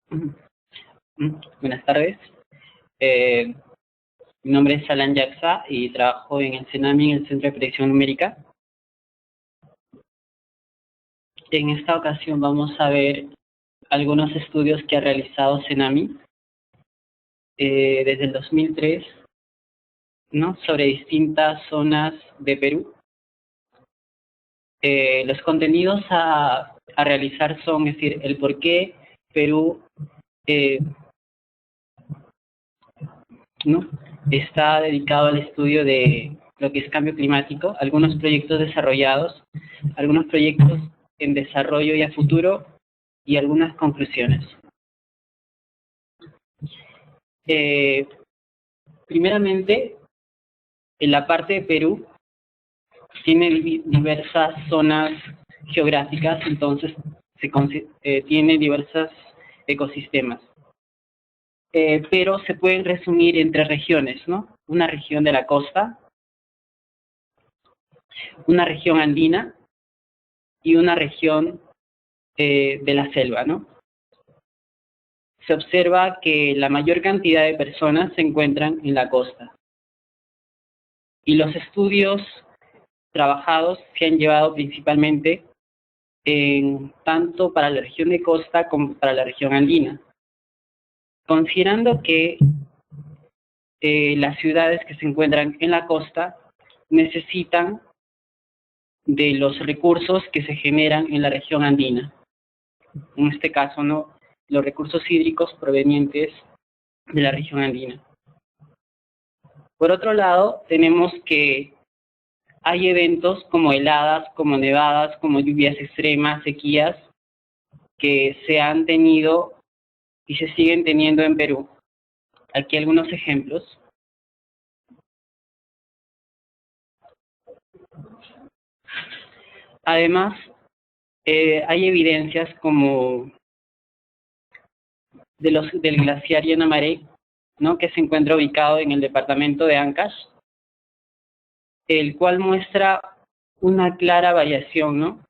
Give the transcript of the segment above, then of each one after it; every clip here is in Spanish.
Buenas tardes. Mi nombre es Alan Yaxa y trabajo en el CENAMI, en el Centro de Predicción Numérica. En esta ocasión vamos a ver algunos estudios que ha realizado CENAMI desde el 2003, ¿no?, sobre distintas zonas de Perú. Los contenidos a realizar son, es decir, el por qué Perú ¿no?, está dedicado al estudio de lo que es cambio climático, algunos proyectos desarrollados, algunos proyectos en desarrollo y a futuro, y algunas conclusiones. Primeramente, en la parte de Perú tiene diversas zonas geográficas, entonces tiene diversos ecosistemas. Pero se pueden resumir en tres regiones, ¿no? Una región de la costa, una región andina y una región de la selva, ¿no? Se observa que la mayor cantidad de personas se encuentran en la costa. Y los estudios trabajados se han llevado principalmente tanto para la región de costa como para la región andina. Considerando que las ciudades que se encuentran en la costa necesitan de los recursos que se generan en la región andina. En este caso, ¿no?, los recursos hídricos provenientes de la región andina. Por otro lado, tenemos que hay eventos como heladas, como nevadas, como lluvias extremas, sequías, que se han tenido y se siguen teniendo en Perú. Aquí algunos ejemplos. Además, hay evidencias como del glaciar Yanamaré, ¿no?, que se encuentra ubicado en el departamento de Ancash, el cual muestra una clara variación, ¿no?,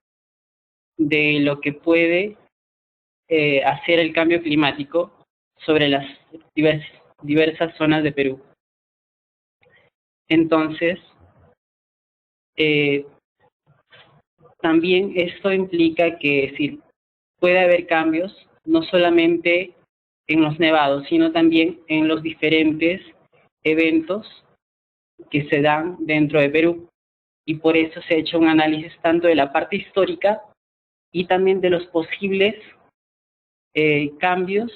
de lo que puede hacer el cambio climático sobre las diversas zonas de Perú. Entonces, también esto implica que si puede haber cambios no solamente en los nevados, sino también en los diferentes eventos que se dan dentro de Perú. Y por eso se ha hecho un análisis tanto de la parte histórica y también de los posibles cambios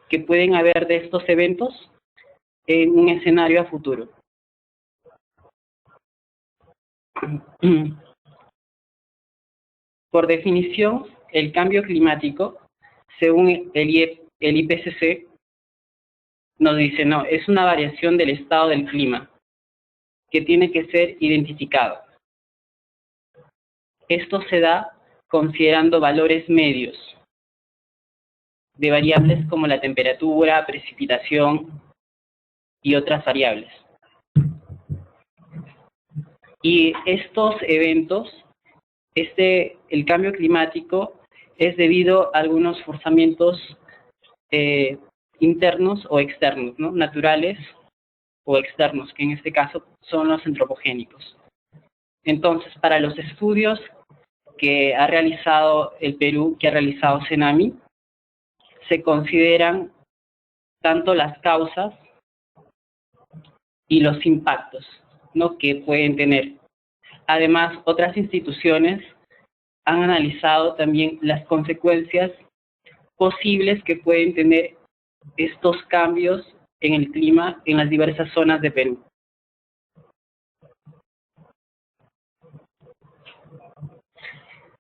que pueden haber de estos eventos en un escenario a futuro. Por definición, el cambio climático, según el IPCC, nos dice, no, es una variación del estado del clima que tiene que ser identificado. Esto se da considerando valores medios de variables como la temperatura, precipitación y otras variables. Y estos eventos, el cambio climático es debido a algunos forzamientos internos o externos, ¿no?, naturales o externos, que en este caso son los antropogénicos. Entonces, para los estudios que ha realizado el Perú, que ha realizado CENAMI, se consideran tanto las causas y los impactos, ¿no?, que pueden tener. Además, otras instituciones han analizado también las consecuencias posibles que pueden tener estos cambios en el clima en las diversas zonas de Perú.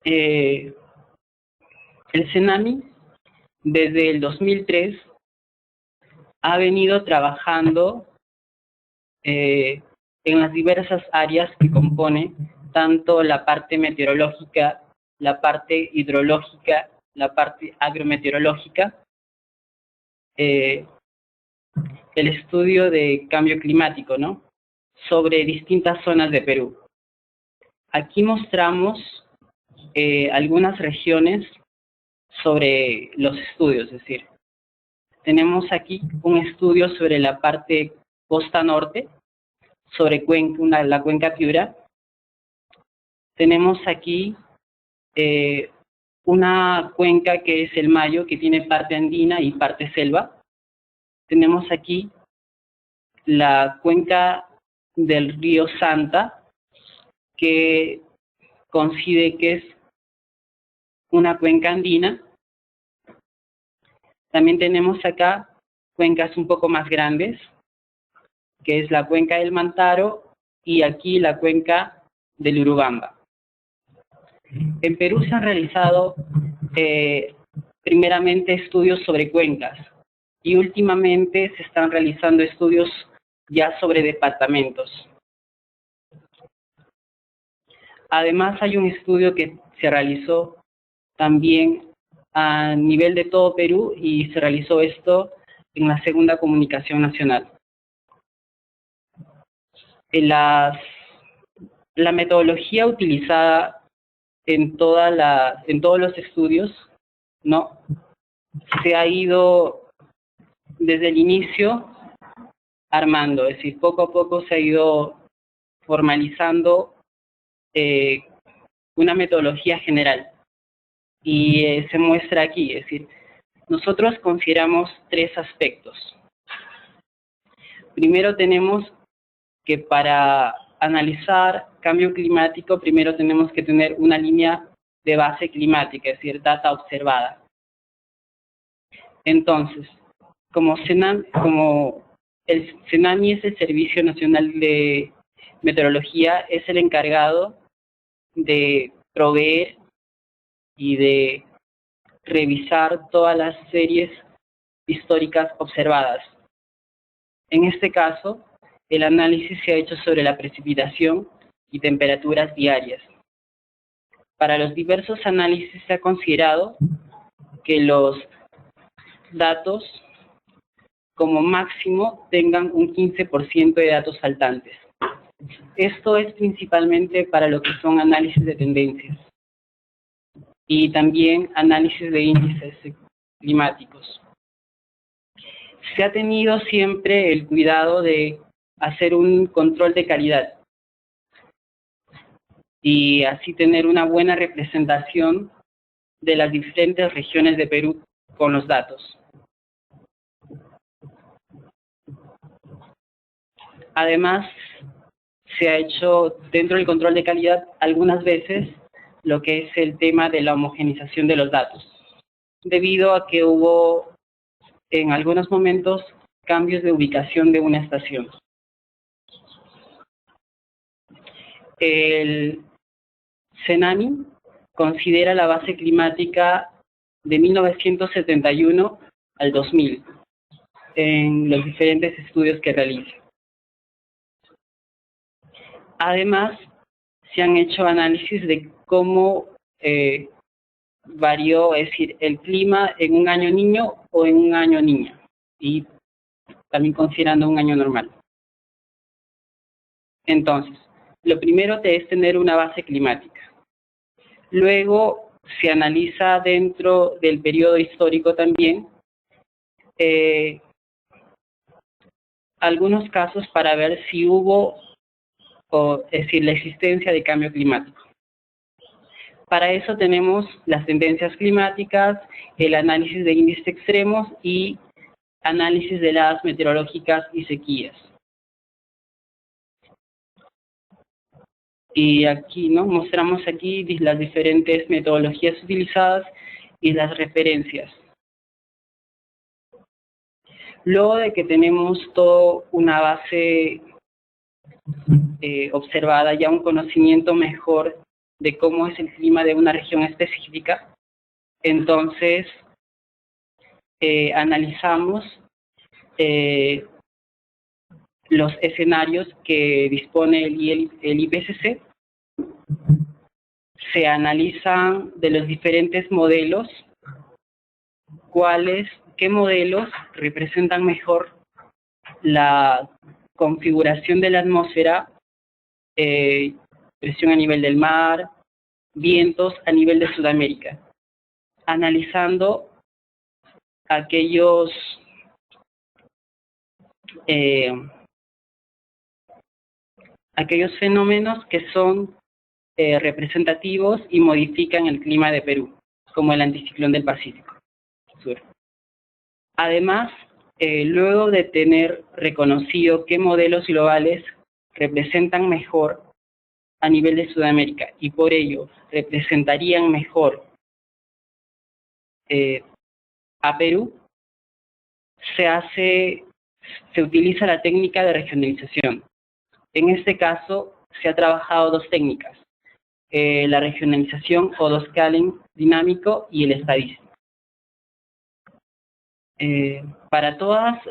El CENAMI, desde el 2003, ha venido trabajando en las diversas áreas que compone tanto la parte meteorológica, la parte hidrológica, la parte agrometeorológica, el estudio de cambio climático, ¿no?, sobre distintas zonas de Perú. Aquí mostramos algunas regiones sobre los estudios, es decir, tenemos aquí un estudio sobre la parte costa norte, sobre la cuenca Piura. Tenemos aquí una cuenca que es el Mayo, que tiene parte andina y parte selva. Tenemos aquí la cuenca del río Santa, que coincide que es una cuenca andina. También tenemos acá cuencas un poco más grandes, que es la cuenca del Mantaro y aquí la cuenca del Urubamba. En Perú se han realizado primeramente estudios sobre cuencas y últimamente se están realizando estudios ya sobre departamentos. Además hay un estudio que se realizó también a nivel de todo Perú y se realizó esto en la segunda comunicación nacional. La metodología utilizada en todos los estudios, ¿no?, se ha ido desde el inicio armando, es decir, poco a poco se ha ido formalizando una metodología general y se muestra aquí, es decir, nosotros consideramos tres aspectos. Primero tenemos que para analizar cambio climático, primero tenemos que tener una línea de base climática, es decir, data observada. Entonces, como el CENAMI es el Servicio Nacional de Meteorología, es el encargado de proveer y de revisar todas las series históricas observadas. En este caso, el análisis se ha hecho sobre la precipitación y temperaturas diarias. Para los diversos análisis se ha considerado que los datos como máximo tengan un 15% de datos faltantes. Esto es principalmente para lo que son análisis de tendencias y también análisis de índices climáticos. Se ha tenido siempre el cuidado de hacer un control de calidad y así tener una buena representación de las diferentes regiones de Perú con los datos. Además, se ha hecho dentro del control de calidad algunas veces lo que es el tema de la homogenización de los datos, debido a que hubo en algunos momentos cambios de ubicación de una estación. El CENAMI considera la base climática de 1971 al 2000 en los diferentes estudios que realiza. Además, se han hecho análisis de cómo varió, es decir, el clima en un año niño o en un año niña, y también considerando un año normal. Entonces, lo primero es tener una base climática. Luego se analiza dentro del periodo histórico también algunos casos para ver si hubo, es decir, la existencia de cambio climático. Para eso tenemos las tendencias climáticas, el análisis de índices extremos y análisis de heladas meteorológicas y sequías. Y aquí, ¿no?, mostramos aquí las diferentes metodologías utilizadas y las referencias. Luego de que tenemos toda una base observada, ya un conocimiento mejor de cómo es el clima de una región específica, entonces analizamos los escenarios que dispone el IPCC. Se analizan de los diferentes modelos qué modelos representan mejor la configuración de la atmósfera, presión a nivel del mar, vientos a nivel de Sudamérica. analizando aquellos fenómenos que son representativos y modifican el clima de Perú, como el anticiclón del Pacífico Sur. Además, luego de tener reconocido qué modelos globales representan mejor a nivel de Sudamérica y por ello representarían mejor a Perú, se utiliza la técnica de regionalización. En este caso, se ha trabajado dos técnicas, la regionalización o Hodel-Scaling dinámico y el estadístico. Para todas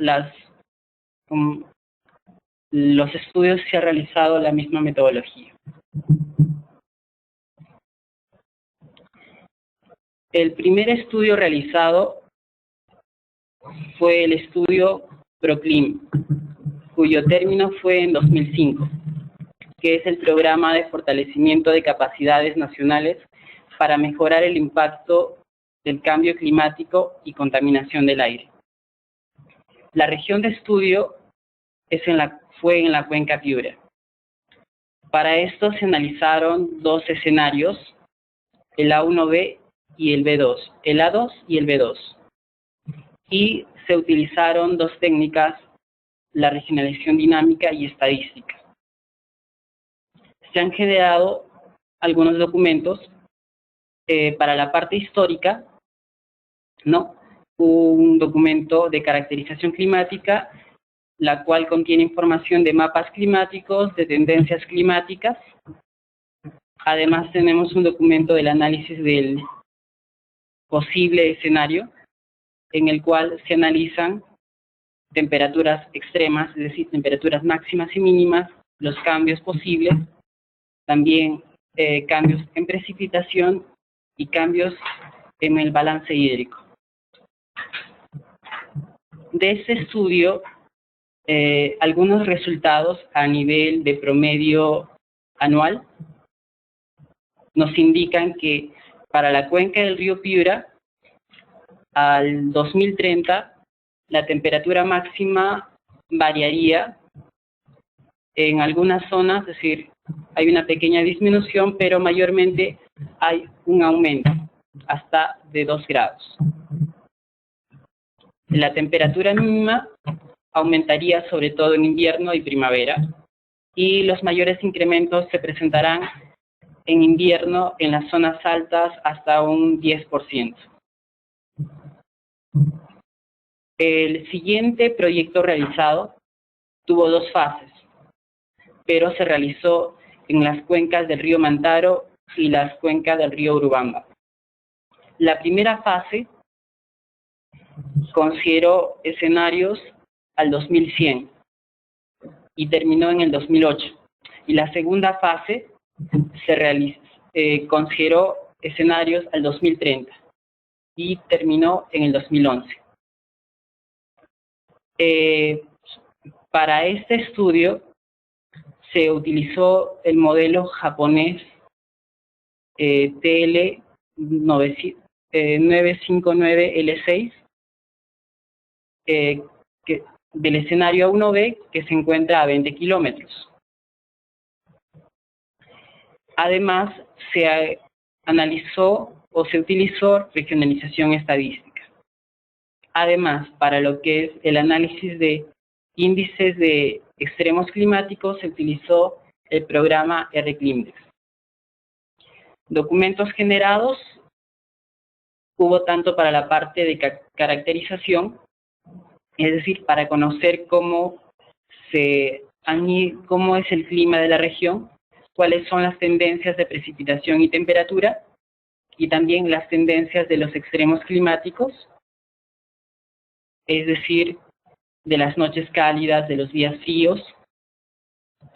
los estudios se ha realizado la misma metodología. El primer estudio realizado fue el estudio PROCLIM, cuyo término fue en 2005, que es el Programa de Fortalecimiento de Capacidades Nacionales para mejorar el impacto del cambio climático y contaminación del aire. La región de estudio fue en la cuenca Piura. Para esto se analizaron dos escenarios, el A1B y el B2, el A2 y el B2. Y se utilizaron dos técnicas, la regionalización dinámica y estadística. Se han generado algunos documentos para la parte histórica, ¿no? Un documento de caracterización climática, la cual contiene información de mapas climáticos, de tendencias climáticas. Además tenemos un documento del análisis del posible escenario, en el cual se analizan temperaturas extremas, es decir, temperaturas máximas y mínimas, los cambios posibles, también cambios en precipitación y cambios en el balance hídrico. De este estudio, algunos resultados a nivel de promedio anual nos indican que para la cuenca del río Piura, al 2030, la temperatura máxima variaría en algunas zonas, es decir, hay una pequeña disminución, pero mayormente hay un aumento, hasta de 2 grados. La temperatura mínima aumentaría sobre todo en invierno y primavera, y los mayores incrementos se presentarán en invierno en las zonas altas hasta un 10%. El siguiente proyecto realizado tuvo dos fases, pero se realizó en las cuencas del río Mantaro y las cuencas del río Urubamba. La primera fase consideró escenarios al 2100 y terminó en el 2008. Y la segunda fase consideró escenarios al 2030 y terminó en el 2011. Para este estudio se utilizó el modelo japonés TL959L6 del escenario A1B, que se encuentra a 20 kilómetros. Además, se analizó o se utilizó regionalización estadística. Además, para lo que es el análisis de índices de extremos climáticos, se utilizó el programa RClimDex. Documentos generados hubo tanto para la parte de caracterización, es decir, para conocer cómo es el clima de la región, cuáles son las tendencias de precipitación y temperatura, y también las tendencias de los extremos climáticos, es decir, de las noches cálidas, de los días fríos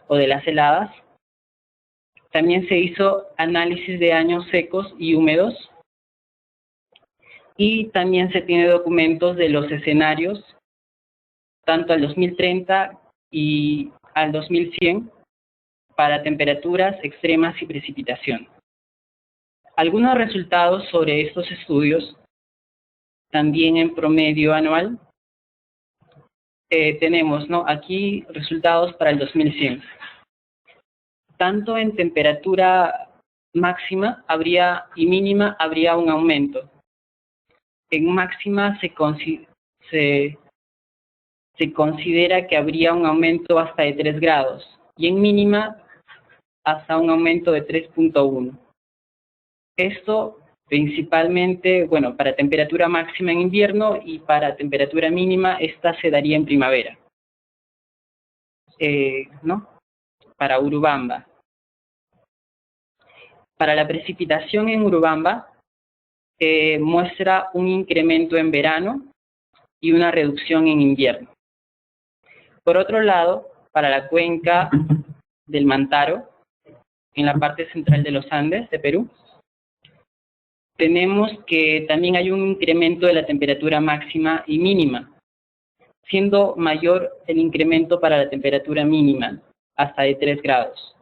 o de las heladas. También se hizo análisis de años secos y húmedos, y también se tiene documentos de los escenarios, tanto al 2030 y al 2100, para temperaturas extremas y precipitación. Algunos resultados sobre estos estudios, también en promedio anual, tenemos, ¿no? Aquí resultados para el 2100. Tanto en temperatura máxima y mínima habría un aumento. En máxima se considera que habría un aumento hasta de 3 grados y en mínima hasta un aumento de 3.1. Esto principalmente, bueno, para temperatura máxima en invierno y para temperatura mínima, esta se daría en primavera, ¿no? Para Urubamba. Para la precipitación en Urubamba, muestra un incremento en verano y una reducción en invierno. Por otro lado, para la cuenca del Mantaro, en la parte central de los Andes de Perú, tenemos que también hay un incremento de la temperatura máxima y mínima, siendo mayor el incremento para la temperatura mínima, hasta de 3 grados.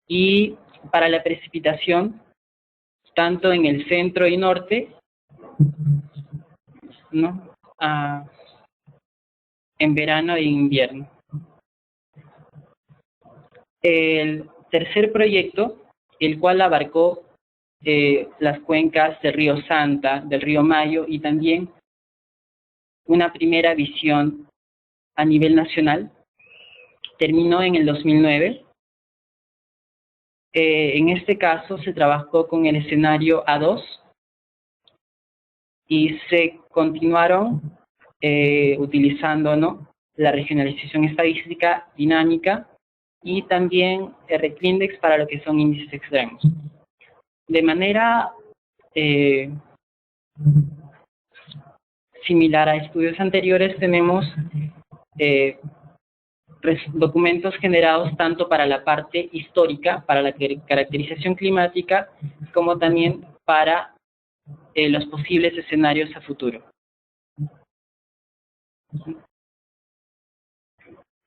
Y para la precipitación, tanto en el centro y norte, ¿no? En verano e invierno. El tercer proyecto, el cual abarcó las cuencas del río Santa, del río Mayo y también una primera visión a nivel nacional, terminó en el 2009. En este caso se trabajó con el escenario A2 y se continuaron utilizando, ¿no?, la regionalización estadística dinámica y también el RECLINDEX para lo que son índices extremos. De manera similar a estudios anteriores, tenemos documentos generados tanto para la parte histórica, para la caracterización climática, como también para los posibles escenarios a futuro.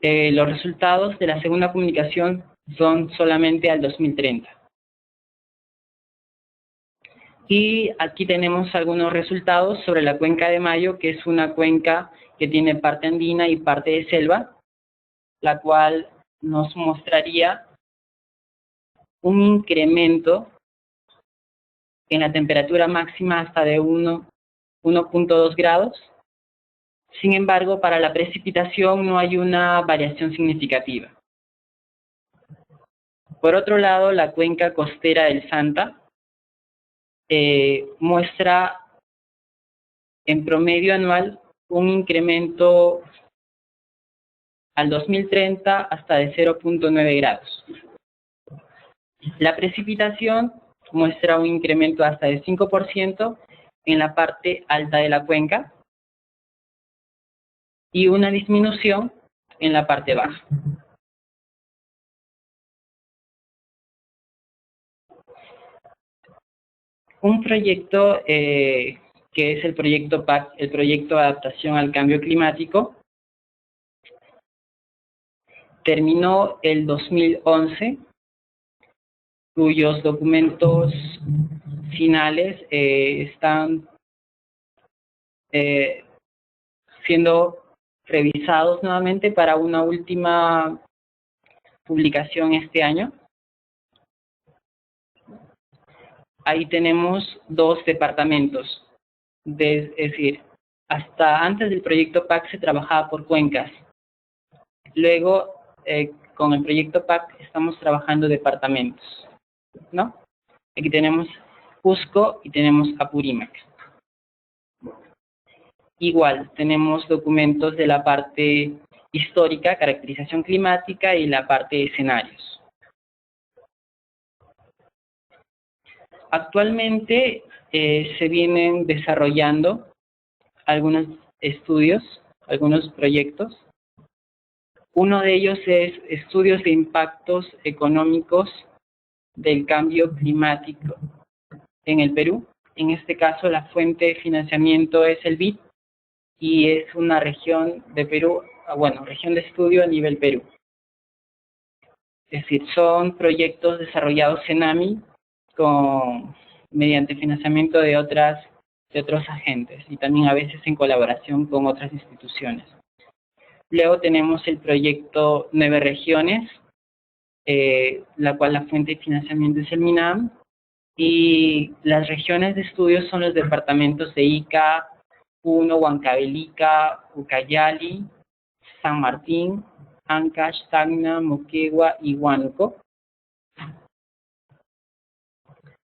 Los resultados de la segunda comunicación son solamente al 2030. Y aquí tenemos algunos resultados sobre la cuenca de Mayo, que es una cuenca que tiene parte andina y parte de selva, la cual nos mostraría un incremento en la temperatura máxima hasta de 1.2 grados. Sin embargo, para la precipitación no hay una variación significativa. Por otro lado, la cuenca costera del Santa muestra en promedio anual un incremento al 2030 hasta de 0.9 grados. La precipitación muestra un incremento hasta de 5% en la parte alta de la cuenca y una disminución en la parte baja. Un proyecto que es el proyecto PAC, el proyecto de adaptación al cambio climático, terminó el 2011, cuyos documentos finales están siendo revisados nuevamente para una última publicación este año. Ahí tenemos 2 departamentos, es decir, hasta antes del proyecto PAC se trabajaba por cuencas. Luego, con el proyecto PAC estamos trabajando departamentos, ¿no? Aquí tenemos Cusco y tenemos Apurímac. Igual, tenemos documentos de la parte histórica, caracterización climática y la parte de escenarios. Actualmente se vienen desarrollando algunos estudios, algunos proyectos. Uno de ellos es estudios de impactos económicos del cambio climático en el Perú. En este caso, la fuente de financiamiento es el BID y es una región de Perú, bueno, región de estudio a nivel Perú. Es decir, son proyectos desarrollados en AMI mediante financiamiento de otros agentes y también a veces en colaboración con otras instituciones. Luego tenemos el proyecto 9 regiones, la cual la fuente de financiamiento es el MINAM, y las regiones de estudio son los departamentos de Ica, Puno, Huancavelica, Ucayali, San Martín, Ancash, Tacna, Moquegua y Huánuco.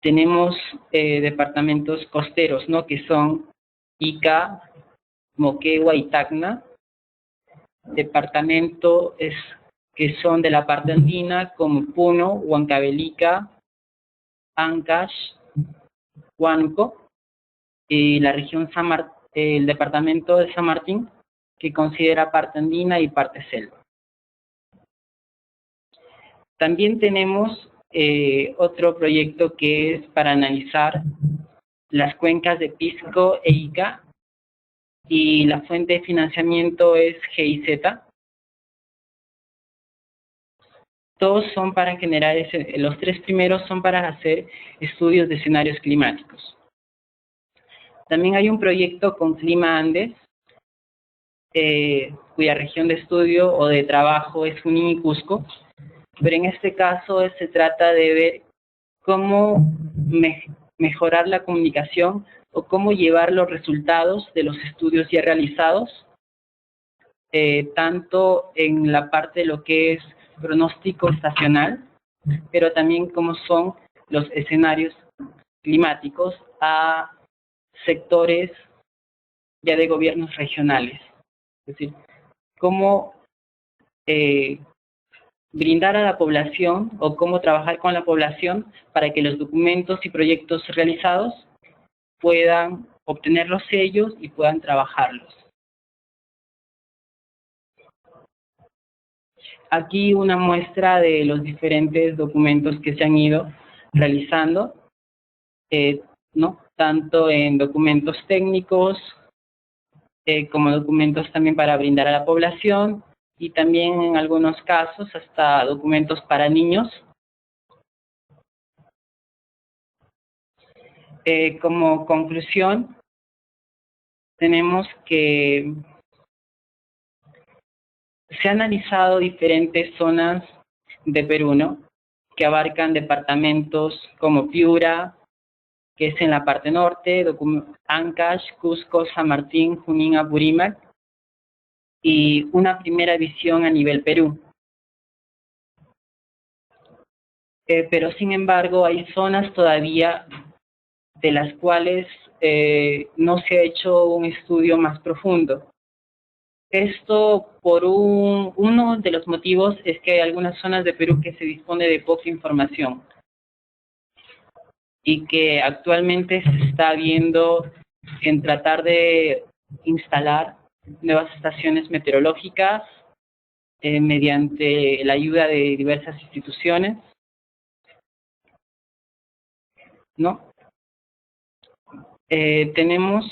Tenemos departamentos costeros, ¿no? Que son Ica, Moquegua y Tacna. Departamentos que son de la parte andina, como Puno, Huancavelica, Ancash, Huánuco, y la región el departamento de San Martín, que considera parte andina y parte selva. También tenemos otro proyecto que es para analizar las cuencas de Pisco e Ica, y la fuente de financiamiento es GIZ. Todos son para generar, los tres primeros son para hacer estudios de escenarios climáticos. También hay un proyecto con Clima Andes, cuya región de estudio o de trabajo es Junín y Cusco, pero en este caso se trata de ver cómo mejorar la comunicación o cómo llevar los resultados de los estudios ya realizados, tanto en la parte de lo que es pronóstico estacional, pero también cómo son los escenarios climáticos a sectores ya de gobiernos regionales. Es decir, cómo brindar a la población o cómo trabajar con la población para que los documentos y proyectos realizados puedan obtenerlos ellos y puedan trabajarlos. Aquí una muestra de los diferentes documentos que se han ido realizando, ¿no? Tanto en documentos técnicos como documentos también para brindar a la población, y también en algunos casos hasta documentos para niños. Como conclusión, tenemos que se han analizado diferentes zonas de Perú, ¿no? Que abarcan departamentos como Piura, que es en la parte norte, Ancash, Cusco, San Martín, Junín, Apurímac, y una primera visión a nivel Perú. Pero sin embargo hay zonas todavía de las cuales no se ha hecho un estudio más profundo. Esto por uno de los motivos es que hay algunas zonas de Perú que se dispone de poca información y que actualmente se está viendo en tratar de instalar nuevas estaciones meteorológicas mediante la ayuda de diversas instituciones, ¿no? Tenemos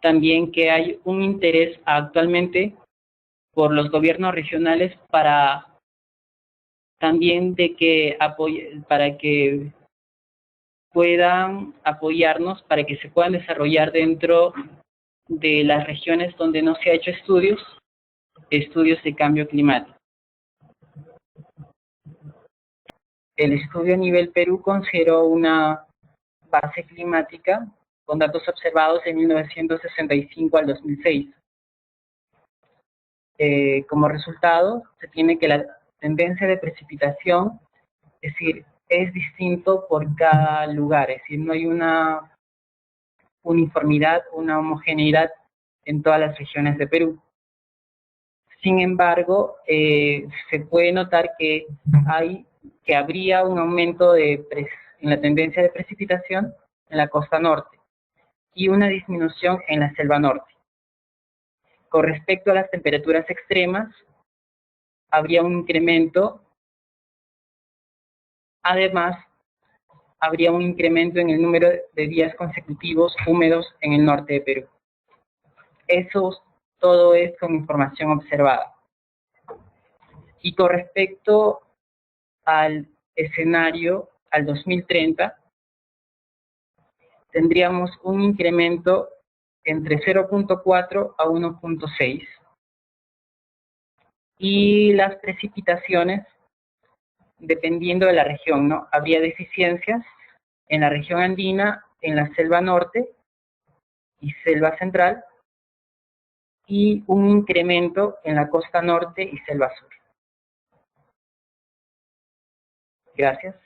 también que hay un interés actualmente por los gobiernos regionales para también para que puedan apoyarnos, para que se puedan desarrollar dentro de las regiones donde no se ha hecho estudios de cambio climático. El estudio a nivel Perú consideró una base climática con datos observados de 1965 al 2006. Como resultado, se tiene que la tendencia de precipitación, es decir, es distinto por cada lugar, es decir, no hay una uniformidad, una homogeneidad en todas las regiones de Perú. Sin embargo, se puede notar que habría un aumento en la tendencia de precipitación en la costa norte y una disminución en la selva norte. Con respecto a las temperaturas extremas, habría un incremento. Además, habría un incremento en el número de días consecutivos húmedos en el norte de Perú. Todo es con información observada. Y con respecto al escenario al 2030, tendríamos un incremento entre 0.4 a 1.6. Y las precipitaciones, dependiendo de la región, ¿no? Habría deficiencias en la región andina, en la selva norte y selva central, y un incremento en la costa norte y selva sur. Gracias.